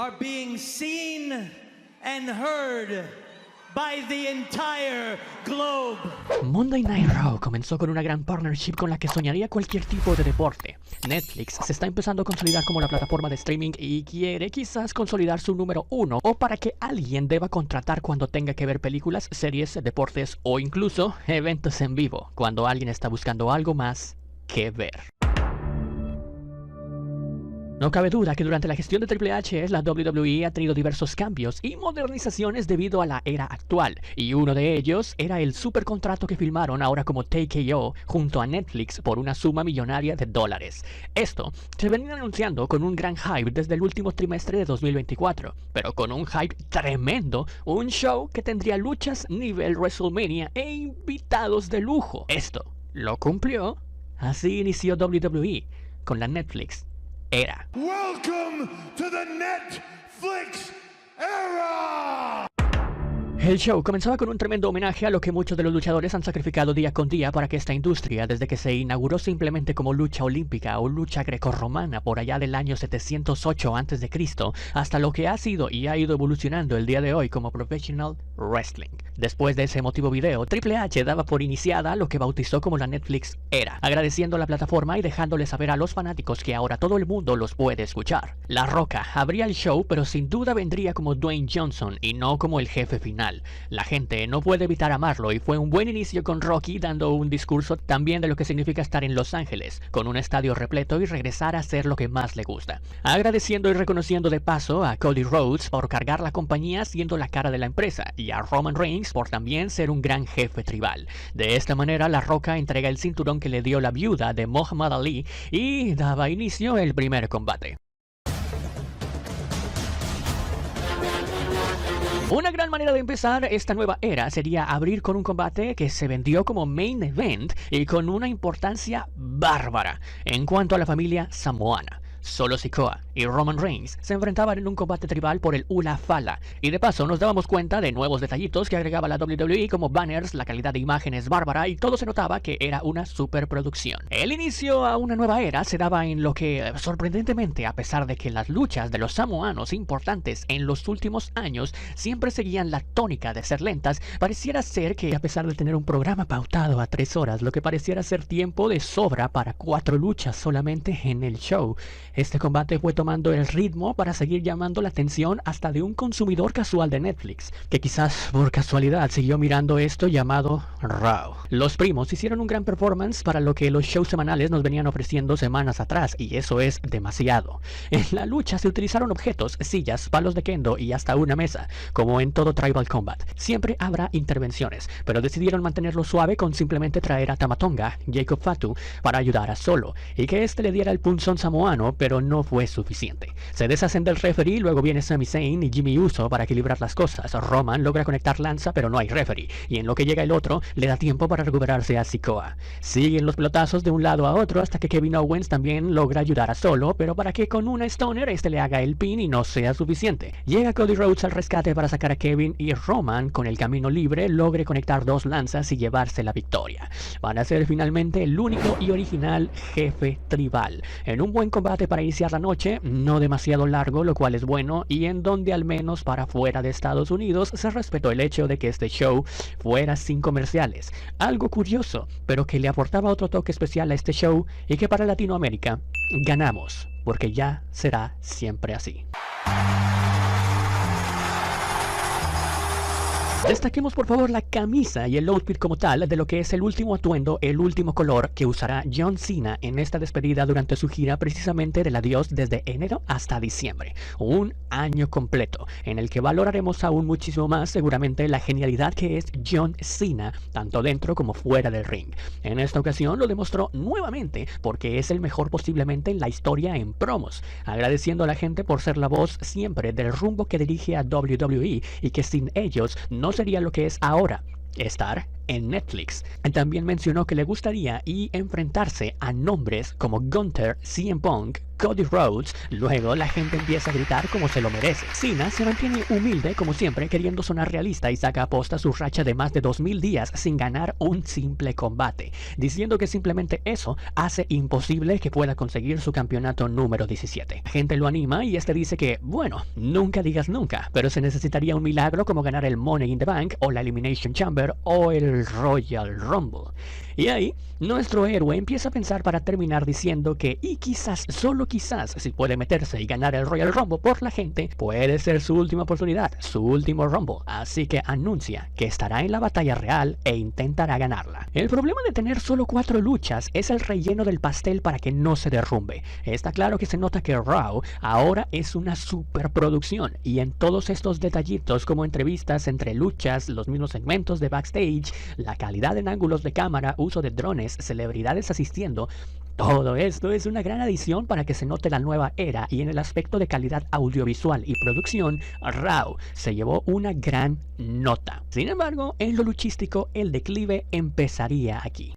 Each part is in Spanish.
are being seen and heard by the entire globe. Monday Night Raw comenzó con una gran partnership con la que soñaría cualquier tipo de deporte. Netflix se está empezando a consolidar como la plataforma de streaming y quiere quizás consolidar su número 1 o para que alguien deba contratar cuando tenga que ver películas, series, deportes o incluso eventos en vivo, cuando alguien está buscando algo más que ver. No cabe duda que durante la gestión de Triple H, la WWE ha tenido diversos cambios y modernizaciones debido a la era actual, y uno de ellos era el supercontrato que firmaron ahora como TKO junto a Netflix por una suma millonaria de dólares. Esto se venía anunciando con un gran hype desde el último trimestre de 2024, pero con un hype tremendo, un show que tendría luchas nivel WrestleMania e invitados de lujo. Esto lo cumplió, así inició WWE con la Netflix era. Welcome to the Netflix era. El show comenzaba con un tremendo homenaje a lo que muchos de los luchadores han sacrificado día con día para que esta industria, desde que se inauguró simplemente como lucha olímpica o lucha grecorromana por allá del año 708 a.C., hasta lo que ha sido y ha ido evolucionando el día de hoy como Professional Wrestling. Después de ese emotivo video, Triple H daba por iniciada lo que bautizó como la Netflix era, agradeciendo la plataforma y dejándole saber a los fanáticos que ahora todo el mundo los puede escuchar. La Roca abría el show, pero sin duda vendría como Dwayne Johnson y no como el jefe final. La gente no puede evitar amarlo y fue un buen inicio con Rocky dando un discurso también de lo que significa estar en Los Ángeles, con un estadio repleto y regresar a hacer lo que más le gusta. Agradeciendo y reconociendo de paso a Cody Rhodes por cargar la compañía siendo la cara de la empresa y a Roman Reigns por también ser un gran jefe tribal. De esta manera La Roca entrega el cinturón que le dio la viuda de Muhammad Ali y daba inicio el primer combate. Una gran manera de empezar esta nueva era sería abrir con un combate que se vendió como main event y con una importancia bárbara en cuanto a la familia samoana. Solo Sikoa y Roman Reigns se enfrentaban en un combate tribal por el Ula Fala, y de paso nos dábamos cuenta de nuevos detallitos que agregaba la WWE como banners, la calidad de imágenes bárbara y todo se notaba que era una superproducción. El inicio a una nueva era se daba en lo que, sorprendentemente, a pesar de que las luchas de los samoanos importantes en los últimos años siempre seguían la tónica de ser lentas, pareciera ser que a pesar de tener un programa pautado a 3 horas, lo que pareciera ser tiempo de sobra para 4 luchas solamente en el show. Este combate fue tomando el ritmo para seguir llamando la atención hasta de un consumidor casual de Netflix, que quizás por casualidad siguió mirando esto llamado Raw. Los primos hicieron un gran performance para lo que los shows semanales nos venían ofreciendo semanas atrás, y eso es demasiado. En la lucha se utilizaron objetos, sillas, palos de kendo y hasta una mesa, como en todo Tribal Combat. Siempre habrá intervenciones, pero decidieron mantenerlo suave con simplemente traer a Tama Tonga, Jacob Fatu, para ayudar a Solo, y que este le diera el punzón samoano, pero no fue suficiente. Se deshacen del referee, luego viene Sami Zayn y Jimmy Uso para equilibrar las cosas. Roman logra conectar lanza, pero no hay referee, y en lo que llega el otro, le da tiempo para recuperarse a Sikoa. Siguen los pelotazos de un lado a otro hasta que Kevin Owens también logra ayudar a Solo, pero para que con una Stoner este le haga el pin y no sea suficiente. Llega Cody Rhodes al rescate para sacar a Kevin y Roman, con el camino libre, logre conectar 2 lanzas y llevarse la victoria. Van a ser finalmente el único y original jefe tribal, en un buen combate para iniciar la noche, no demasiado largo, lo cual es bueno, y en donde al menos para fuera de Estados Unidos se respetó el hecho de que este show fuera sin comerciales. Algo curioso, pero que le aportaba otro toque especial a este show y que para Latinoamérica ganamos, porque ya será siempre así. Destaquemos por favor la camisa y el outfit como tal de lo que es el último atuendo, el último color que usará John Cena en esta despedida durante su gira precisamente del adiós desde enero hasta diciembre. Un año completo en el que valoraremos aún muchísimo más seguramente la genialidad que es John Cena, tanto dentro como fuera del ring. En esta ocasión lo demostró nuevamente porque es el mejor posiblemente en la historia en promos, agradeciendo a la gente por ser la voz siempre del rumbo que dirige a WWE y que sin ellos no sería lo que es ahora, estar en Netflix. También mencionó que le gustaría enfrentarse a nombres como Gunther, CM Punk, Cody Rhodes, luego la gente empieza a gritar como se lo merece. Cena se mantiene humilde como siempre, queriendo sonar realista y saca a posta su racha de más de 2000 días sin ganar un simple combate, diciendo que simplemente eso hace imposible que pueda conseguir su campeonato número 17. La gente lo anima y este dice que, bueno, nunca digas nunca, pero se necesitaría un milagro como ganar el Money in the Bank o la Elimination Chamber o el Royal Rumble. Y ahí, nuestro héroe empieza a pensar para terminar diciendo que, y quizás, solo quizás, si puede meterse y ganar el Royal Rumble por la gente, puede ser su última oportunidad, su último Rumble. Así que anuncia que estará en la batalla real e intentará ganarla. El problema de tener solo 4 luchas es el relleno del pastel para que no se derrumbe. Está claro que se nota que Raw ahora es una superproducción y en todos estos detallitos como entrevistas entre luchas, los mismos segmentos de backstage, la calidad en ángulos de cámara, uso de drones, celebridades asistiendo, todo esto es una gran adición para que se note la nueva era y en el aspecto de calidad audiovisual y producción, Raw se llevó una gran nota. Sin embargo, en lo luchístico el declive empezaría aquí.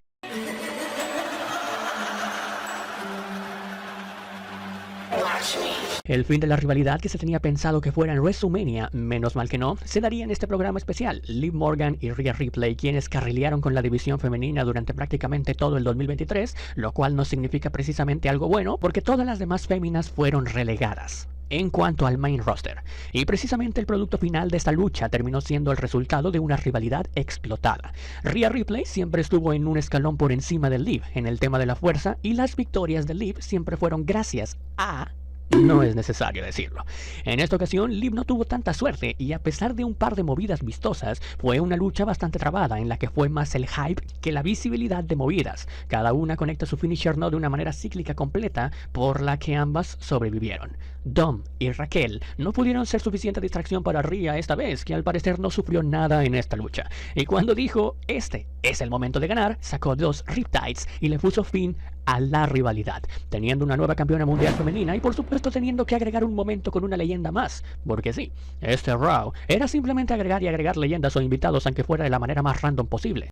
El fin de la rivalidad que se tenía pensado que fuera en WrestleMania, menos mal que no, se daría en este programa especial. Liv Morgan y Rhea Ripley, quienes carrilearon con la división femenina durante prácticamente todo el 2023, lo cual no significa precisamente algo bueno, porque todas las demás féminas fueron relegadas en cuanto al main roster. Y precisamente el producto final de esta lucha terminó siendo el resultado de una rivalidad explotada. Rhea Ripley siempre estuvo en un escalón por encima de Liv en el tema de la fuerza y las victorias de Liv siempre fueron gracias a... No es necesario decirlo. En esta ocasión, Liv no tuvo tanta suerte y a pesar de un par de movidas vistosas, fue una lucha bastante trabada en la que fue más el hype que la visibilidad de movidas. Cada una conecta su finisher no de una manera cíclica completa por la que ambas sobrevivieron. Dom y Raquel no pudieron ser suficiente distracción para Rhea esta vez, que al parecer no sufrió nada en esta lucha. Y cuando dijo, este es el momento de ganar, sacó 2 Riptides y le puso fin a la rivalidad, teniendo una nueva campeona mundial femenina y por supuesto teniendo que agregar un momento con una leyenda más, porque sí, este Raw era simplemente agregar y agregar leyendas o invitados aunque fuera de la manera más random posible.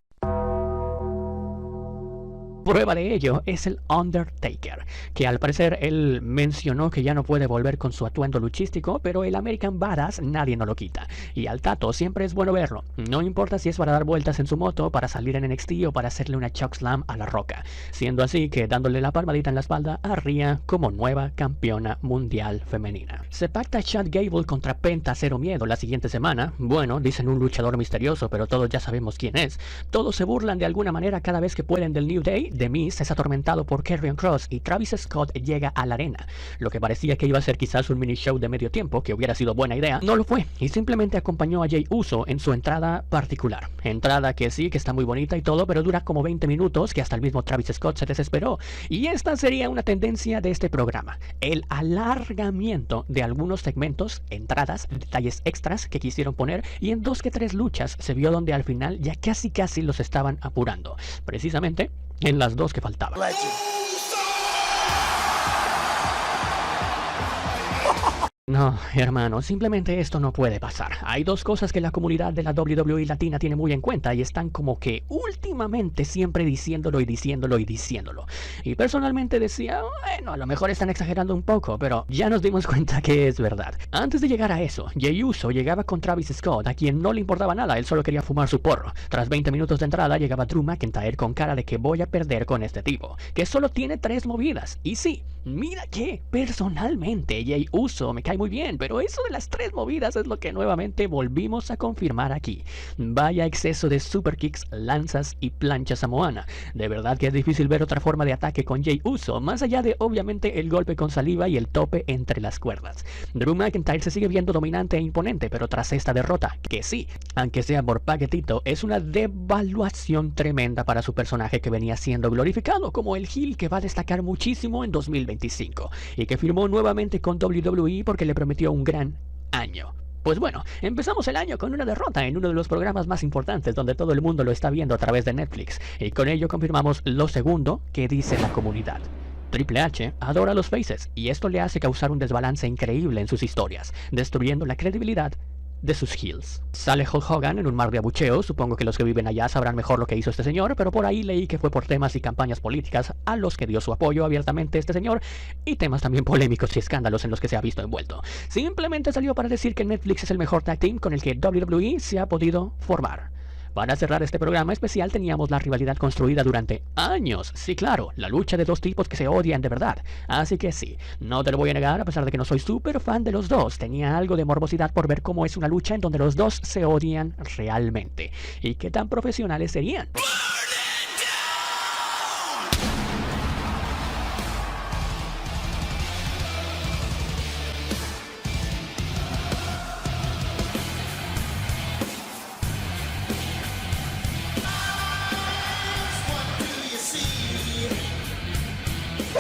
Prueba de ello es el Undertaker, que al parecer él mencionó que ya no puede volver con su atuendo luchístico, pero el American Badass nadie no lo quita. Y al Tato siempre es bueno verlo, no importa si es para dar vueltas en su moto, para salir en NXT o para hacerle una chokeslam a La Roca, siendo así que dándole la palmadita en la espalda a Rhea como nueva campeona mundial femenina. Se pacta Chad Gable contra Penta Cero Miedo la siguiente semana. Bueno, dicen un luchador misterioso, pero todos ya sabemos quién es. Todos se burlan de alguna manera cada vez que pueden del New Day. The Miz es atormentado por Karrion Kross y Travis Scott llega a la arena. Lo que parecía que iba a ser quizás un mini show de medio tiempo, que hubiera sido buena idea, no lo fue, y simplemente acompañó a Jey Uso en su entrada particular. Entrada que sí, que está muy bonita y todo, pero dura como 20 minutos, que hasta el mismo Travis Scott se desesperó. Y esta sería una tendencia de este programa, el alargamiento de algunos segmentos, entradas, detalles extras que quisieron poner, y en 2 que 3 luchas se vio donde al final ya casi los estaban apurando. Precisamente en las 2 que faltaban. No, hermano, simplemente esto no puede pasar. Hay 2 cosas que la comunidad de la WWE latina tiene muy en cuenta y están como que últimamente siempre diciéndolo. Y personalmente decía, bueno, a lo mejor están exagerando un poco, pero ya nos dimos cuenta que es verdad. Antes de llegar a eso, Jey Uso llegaba con Travis Scott, a quien no le importaba nada, él solo quería fumar su porro. Tras 20 minutos de entrada llegaba Drew McIntyre con cara de que voy a perder con este tipo, que solo tiene 3 movidas. Y sí, mira que personalmente Jey Uso me cae muy bien, pero eso de las 3 movidas es lo que nuevamente volvimos a confirmar aquí. Vaya exceso de super kicks, lanzas y plancha samoana. De verdad que es difícil ver otra forma de ataque con Jey Uso, más allá de obviamente el golpe con saliva y el tope entre las cuerdas. Drew McIntyre se sigue viendo dominante e imponente, pero tras esta derrota, que sí, aunque sea por paquetito, es una devaluación tremenda para su personaje que venía siendo glorificado como el heel que va a destacar muchísimo en 2025 y que firmó nuevamente con WWE porque le prometió un gran año. Pues bueno, empezamos el año con una derrota en uno de los programas más importantes donde todo el mundo lo está viendo a través de Netflix, y con ello confirmamos lo segundo que dice la comunidad. Triple H adora a los faces y esto le hace causar un desbalance increíble en sus historias, destruyendo la credibilidad de sus heels. Sale Hulk Hogan en un mar de abucheos, supongo que los que viven allá sabrán mejor lo que hizo este señor, pero por ahí leí que fue por temas y campañas políticas a los que dio su apoyo abiertamente este señor, y temas también polémicos y escándalos en los que se ha visto envuelto. Simplemente salió para decir que Netflix es el mejor tag team con el que WWE se ha podido formar. Para cerrar este programa especial teníamos la rivalidad construida durante años. Sí, claro, la lucha de dos tipos que se odian de verdad. Así que sí, no te lo voy a negar, a pesar de que no soy súper fan de los dos. Tenía algo de morbosidad por ver cómo es una lucha en donde los dos se odian realmente. Y qué tan profesionales serían.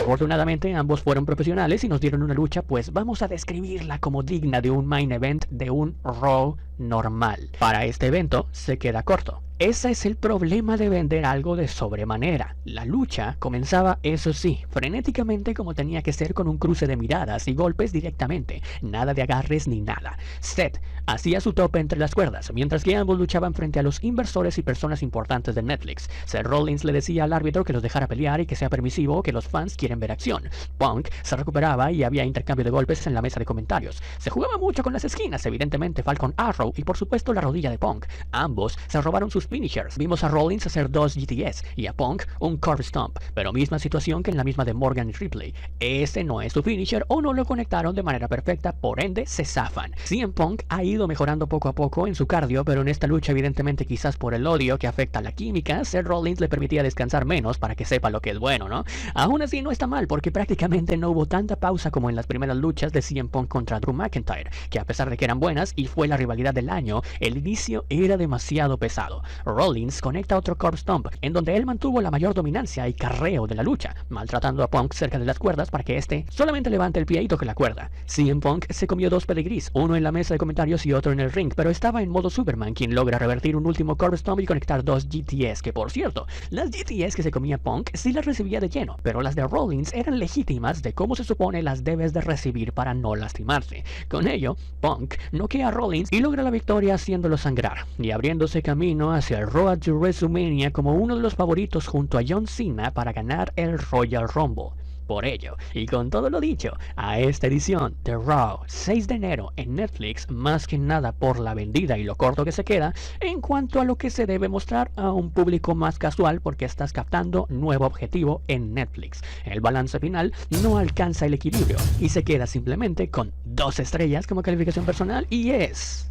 Afortunadamente ambos fueron profesionales y nos dieron una lucha, pues vamos a describirla como digna de un main event de un Raw normal. Para este evento se queda corto. Ese es el problema de vender algo de sobremanera. La lucha comenzaba, eso sí, frenéticamente como tenía que ser, con un cruce de miradas y golpes directamente. Nada de agarres ni nada. Seth hacía su tope entre las cuerdas, mientras que ambos luchaban frente a los inversores y personas importantes de Netflix. Seth Rollins le decía al árbitro que los dejara pelear y que sea permisivo, que los fans quieren ver acción. Punk se recuperaba y había intercambio de golpes en la mesa de comentarios. Se jugaba mucho con las esquinas, evidentemente Falcon Arrow y por supuesto la rodilla de Punk. Ambos se robaron sus finishers. Vimos a Rollins hacer 2 GTS y a Punk un Curve Stomp, pero misma situación que en la misma de Morgan y Ripley. Ese no es su finisher o no lo conectaron de manera perfecta, por ende se zafan. CM Punk ha ido mejorando poco a poco en su cardio, pero en esta lucha, evidentemente quizás por el odio que afecta a la química, Seth Rollins le permitía descansar menos para que sepa lo que es bueno, ¿no? Aún así no está mal, porque prácticamente no hubo tanta pausa como en las primeras luchas de CM Punk contra Drew McIntyre, que a pesar de que eran buenas y fue la rivalidad del año, el inicio era demasiado pesado. Rollins conecta otro Curve Stomp, en donde él mantuvo la mayor dominancia y carreo de la lucha, maltratando a Punk cerca de las cuerdas para que este solamente levante el pie y toque la cuerda. CM Punk se comió 2 pedigrees, uno en la mesa de comentarios y otro en el ring, pero estaba en modo Superman, quien logra revertir un último Curve Stomp y conectar 2 GTS, que por cierto, las GTS que se comía Punk sí las recibía de lleno, pero las de Rollins eran legítimas de cómo se supone las debes de recibir para no lastimarse. Con ello, Punk noquea a Rollins y logra la victoria haciéndolo sangrar, y abriéndose camino hacia el Road to WrestleMania como uno de los favoritos junto a John Cena para ganar el Royal Rumble. Por ello, y con todo lo dicho, a esta edición de Raw 6 de enero en Netflix, más que nada por la vendida y lo corto que se queda, en cuanto a lo que se debe mostrar a un público más casual, porque estás captando nuevo objetivo en Netflix. El balance final no alcanza el equilibrio y se queda simplemente con 2 estrellas como calificación personal y es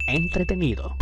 entretenido.